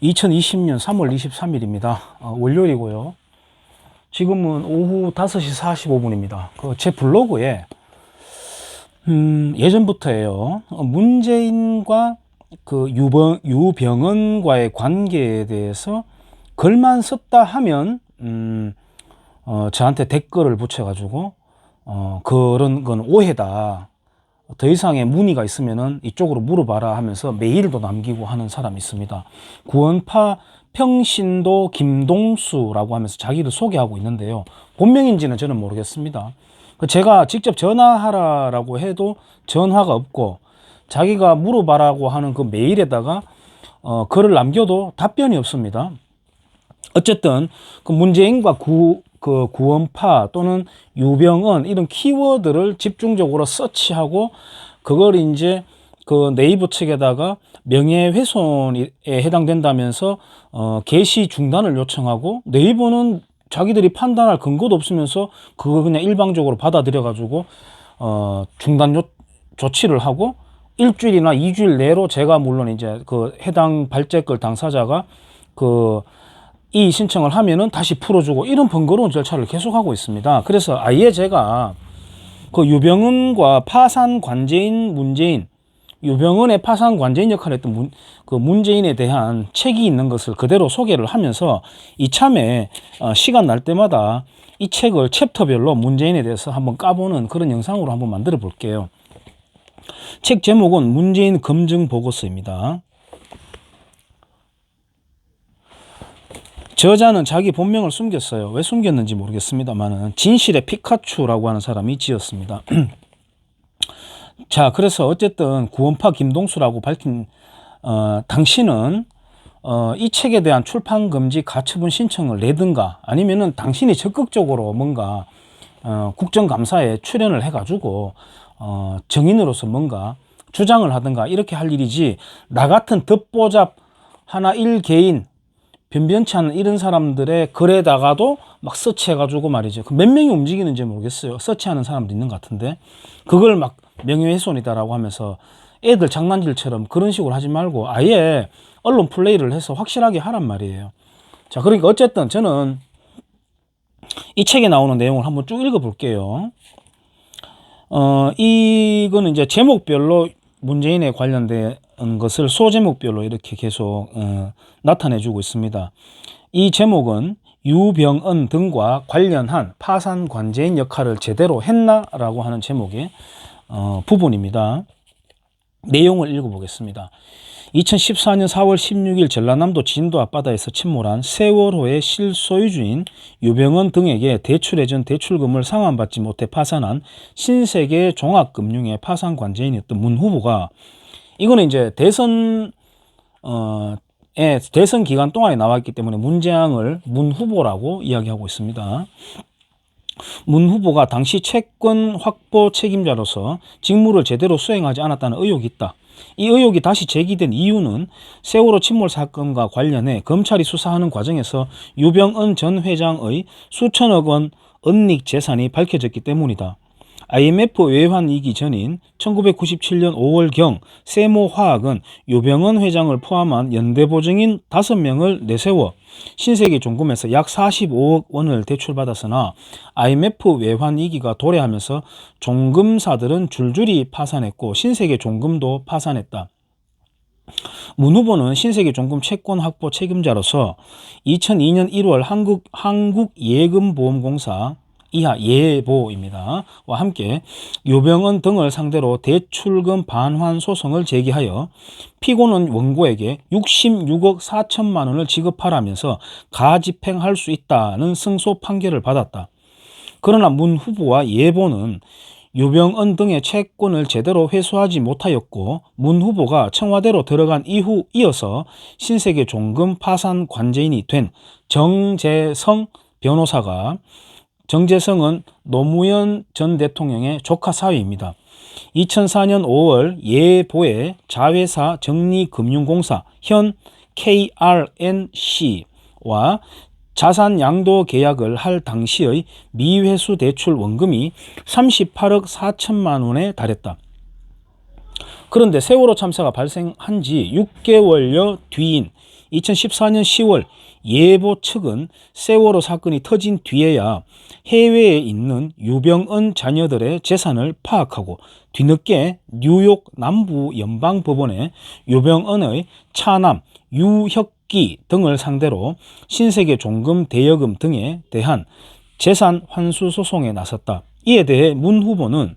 2020년 3월 23일입니다. 월요일이고요. 지금은 오후 5시 45분입니다. 제 블로그에 예전부터예요. 문재인과 유병언과의 관계에 대해서 글만 썼다 하면 저한테 댓글을 붙여가지고 그런 건 오해다. 더 이상의 문의가 있으면은 이쪽으로 물어봐라 하면서 메일도 남기고 하는 사람이 있습니다. 구원파 평신도 김동수라고 하면서 자기를 소개하고 있는데요. 본명인지는 저는 모르겠습니다. 제가 직접 전화하라라고 해도 전화가 없고, 자기가 물어봐라고 하는 그 메일에다가 글을 남겨도 답변이 없습니다. 어쨌든 문재인과 구원파 또는 유병언 이런 키워드를 집중적으로 서치하고, 그걸 이제 네이버 측에다가 명예훼손에 해당된다면서 게시 중단을 요청하고, 네이버는 자기들이 판단할 근거도 없으면서 그거 그냥 일방적으로 받아들여 가지고 중단 조치를 하고, 일주일이나 2주일 내로 제가 물론 이제 해당 발제글 당사자가 이 신청을 하면은 다시 풀어주고, 이런 번거로운 절차를 계속하고 있습니다. 그래서 아예 제가 유병언과 파산 관제인 문재인, 유병언의 파산 관제인 역할을 했던 문재인에 대한 책이 있는 것을 그대로 소개를 하면서, 이참에 시간 날 때마다 이 책을 챕터별로 문재인에 대해서 한번 까보는 그런 영상으로 한번 만들어 볼게요. 책 제목은 문재인 검증 보고서입니다. 저자는 자기 본명을 숨겼어요. 왜 숨겼는지 모르겠습니다만 진실의 피카츄라고 하는 사람이 지었습니다. 자, 그래서 어쨌든 구원파 김동수라고 밝힌 당신은 이 책에 대한 출판 금지 가처분 신청을 내든가, 아니면은 당신이 적극적으로 뭔가 국정감사에 출연을 해가지고 정인으로서 뭔가 주장을 하든가 이렇게 할 일이지, 나 같은 듣보잡 하나 일개인 변변치 않은 이런 사람들의 글에다가도 막 서치해가지고 말이죠. 몇 명이 움직이는지 모르겠어요. 서치하는 사람도 있는 것 같은데, 그걸 막 명예훼손이다라고 하면서 애들 장난질처럼 그런 식으로 하지 말고 아예 언론 플레이를 해서 확실하게 하란 말이에요. 자, 그러니까 어쨌든 저는 이 책에 나오는 내용을 한번 쭉 읽어볼게요. 이거는 이제 제목별로 문재인에 관련된 것을 소제목별로 이렇게 계속 나타내주고 있습니다. 이 제목은 유병언 등과 관련한 파산 관제인 역할을 제대로 했나라고 하는 제목의 부분입니다. 내용을 읽어보겠습니다. 2014년 4월 16일 전라남도 진도 앞바다에서 침몰한 세월호의 실소유주인 유병언 등에게 대출해준 대출금을 상환받지 못해 파산한 신세계 종합금융의 파산 관제인이었던 문 후보가, 이거는 이제 대선 기간 동안에 나왔기 때문에 문재앙을 문 후보라고 이야기하고 있습니다. 문 후보가 당시 채권 확보 책임자로서 직무를 제대로 수행하지 않았다는 의혹이 있다. 이 의혹이 다시 제기된 이유는 세월호 침몰 사건과 관련해 검찰이 수사하는 과정에서 유병언 전 회장의 수천억 원 은닉 재산이 밝혀졌기 때문이다. IMF 외환위기 전인 1997년 5월경 세모화학은 유병언 회장을 포함한 연대보증인 5명을 내세워 신세계종금에서 약 45억 원을 대출받았으나 IMF 외환위기가 도래하면서 종금사들은 줄줄이 파산했고 신세계종금도 파산했다. 문 후보는 신세계종금 채권 확보 책임자로서 2002년 1월 한국예금보험공사 이하 예보입니다. 와 함께 유병언 등을 상대로 대출금 반환 소송을 제기하여 피고는 원고에게 66억 4천만 원을 지급하라면서 가집행할 수 있다는 승소 판결을 받았다. 그러나 문 후보와 예보는 유병언 등의 채권을 제대로 회수하지 못하였고, 문 후보가 청와대로 들어간 이후 이어서 신세계종금 파산 관제인이 된 정재성 변호사가, 정재성은 노무현 전 대통령의 조카 사위입니다. 2004년 5월 예보의 자회사 정리금융공사 현 KRNC와 자산 양도 계약을 할 당시의 미회수 대출 원금이 38억 4천만 원에 달했다. 그런데 세월호 참사가 발생한 지 6개월여 뒤인 2014년 10월 예보 측은 세월호 사건이 터진 뒤에야 해외에 있는 유병언 자녀들의 재산을 파악하고 뒤늦게 뉴욕 남부연방법원에 유병언의 차남 유혁기 등을 상대로 신세계 종금 대여금 등에 대한 재산 환수 소송에 나섰다. 이에 대해 문 후보는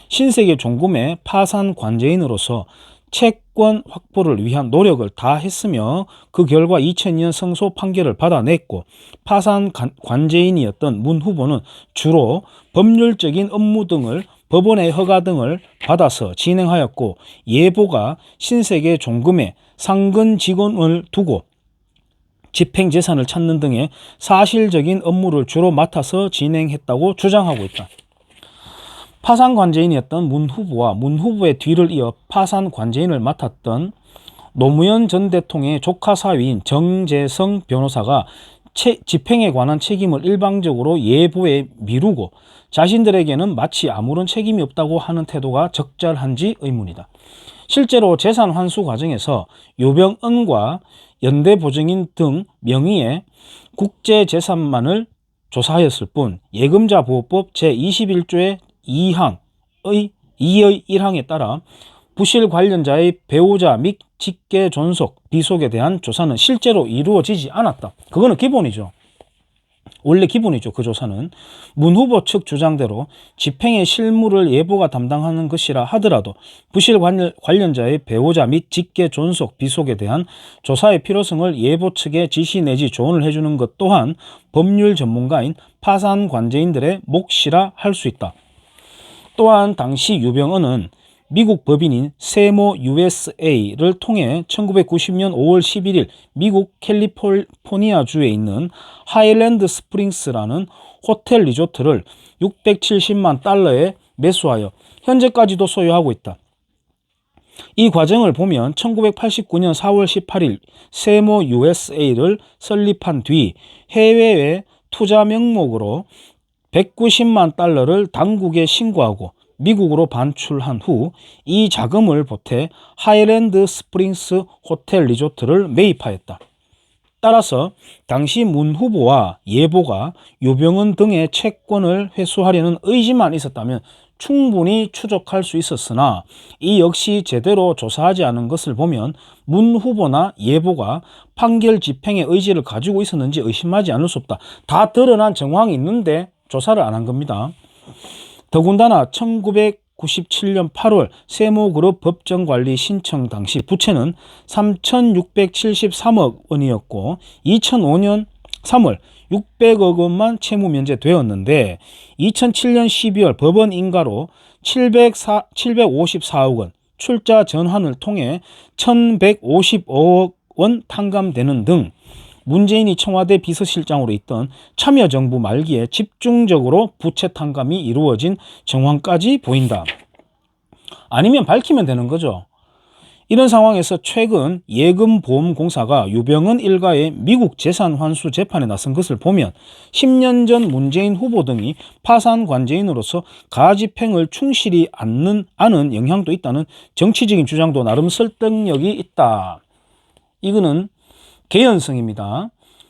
신세계 종금의 파산 관제인으로서 채권 확보를 위한 노력을 다했으며 그 결과 2002년 승소 판결을 받아냈고, 파산 관제인이었던 문 후보는 주로 법률적인 업무 등을 법원의 허가 등을 받아서 진행하였고, 예보가 신세계 종금의 상근 직원을 두고 집행재산을 찾는 등의 사실적인 업무를 주로 맡아서 진행했다고 주장하고 있다. 파산 관제인이었던 문 후보와 문 후보의 뒤를 이어 파산 관제인을 맡았던 노무현 전 대통령의 조카 사위인 정재성 변호사가 집행에 관한 책임을 일방적으로 예보에 미루고 자신들에게는 마치 아무런 책임이 없다고 하는 태도가 적절한지 의문이다. 실제로 재산 환수 과정에서 유병언과 연대보증인 등 명의의 국제재산만을 조사하였을 뿐, 예금자보호법 제21조의 2의 1항에 따라 부실 관련자의 배우자 및 직계 존속, 비속에 대한 조사는 실제로 이루어지지 않았다. 그거는 기본이죠. 원래 기본이죠. 그 조사는. 문 후보 측 주장대로 집행의 실무를 예보가 담당하는 것이라 하더라도 부실 관련자의 배우자 및 직계 존속, 비속에 대한 조사의 필요성을 예보 측에 지시 내지 조언을 해주는 것 또한 법률 전문가인 파산 관제인들의 몫이라 할 수 있다. 또한 당시 유병언은 미국 법인인 세모 USA를 통해 1990년 5월 11일 미국 캘리포니아주에 있는 하일랜드 스프링스라는 호텔 리조트를 670만 달러에 매수하여 현재까지도 소유하고 있다. 이 과정을 보면 1989년 4월 18일 세모 USA를 설립한 뒤 해외에 투자 명목으로 190만 달러를 당국에 신고하고 미국으로 반출한 후 이 자금을 보태 하일랜드 스프링스 호텔 리조트를 매입하였다. 따라서 당시 문 후보와 예보가 유병언 등의 채권을 회수하려는 의지만 있었다면 충분히 추적할 수 있었으나 이 역시 제대로 조사하지 않은 것을 보면 문 후보나 예보가 판결 집행의 의지를 가지고 있었는지 의심하지 않을 수 없다. 다 드러난 정황이 있는데 조사를 안 한 겁니다. 더군다나 1997년 8월 세모그룹 법정관리 신청 당시 부채는 3,673억 원이었고 2005년 3월 600억 원만 채무 면제되었는데 2007년 12월 법원 인가로 754억 원 출자 전환을 통해 1,155억 원 탕감되는 등 문재인이 청와대 비서실장으로 있던 참여정부 말기에 집중적으로 부채 탕감이 이루어진 정황까지 보인다. 아니면 밝히면 되는 거죠. 이런 상황에서 최근 예금보험공사가 유병언 일가의 미국 재산 환수 재판에 나선 것을 보면 10년 전 문재인 후보 등이 파산 관제인으로서 가집행을 충실히 않은 영향도 있다는 정치적인 주장도 나름 설득력이 있다. 이거는 개연성입니다.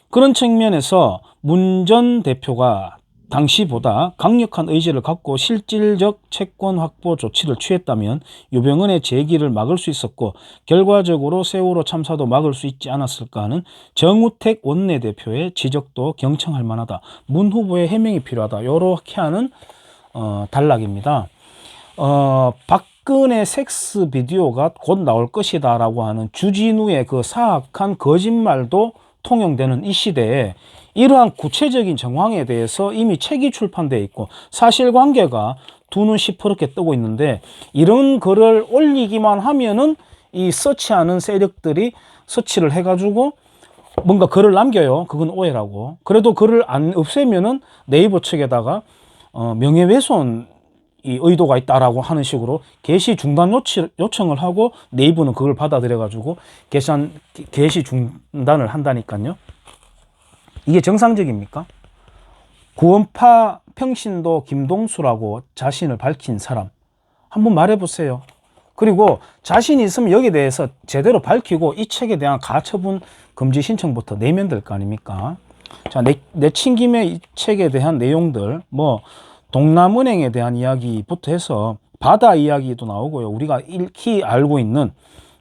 그런 측면에서 문 전 대표가 당시보다 강력한 의지를 갖고 실질적 채권 확보 조치를 취했다면 유병언의 재기를 막을 수 있었고 결과적으로 세월호 참사도 막을 수 있지 않았을까 하는 정우택 원내대표의 지적도 경청할 만하다. 문 후보의 해명이 필요하다. 이렇게 하는 단락입니다. 박근혜 섹스 비디오가 곧 나올 것이다 라고 하는 주진우의 그 사악한 거짓말도 통용되는 이 시대에 이러한 구체적인 정황에 대해서 이미 책이 출판되어 있고 사실관계가 두 눈 시퍼렇게 뜨고 있는데 이런 글을 올리기만 하면은 이 서치하는 세력들이 서치를 해가지고 뭔가 글을 남겨요. 그건 오해라고. 그래도 글을 안 없애면은 네이버 측에다가 명예훼손 이 의도가 있다라고 하는 식으로 게시 중단 요청을 하고 네이버는 그걸 받아들여가지고 게시 중단을 한다니까요. 이게 정상적입니까? 구원파 평신도 김동수라고 자신을 밝힌 사람 한번 말해보세요. 그리고 자신이 있으면 여기에 대해서 제대로 밝히고 이 책에 대한 가처분 금지 신청부터 내면 될 거 아닙니까? 자, 내친 김에 이 책에 대한 내용들, 뭐 동남은행에 대한 이야기부터 해서 바다 이야기도 나오고요. 우리가 익히 알고 있는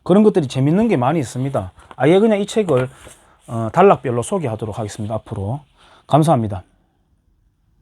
그런 것들이 재밌는 게 많이 있습니다. 아예 그냥 이 책을 단락별로 소개하도록 하겠습니다. 앞으로. 감사합니다.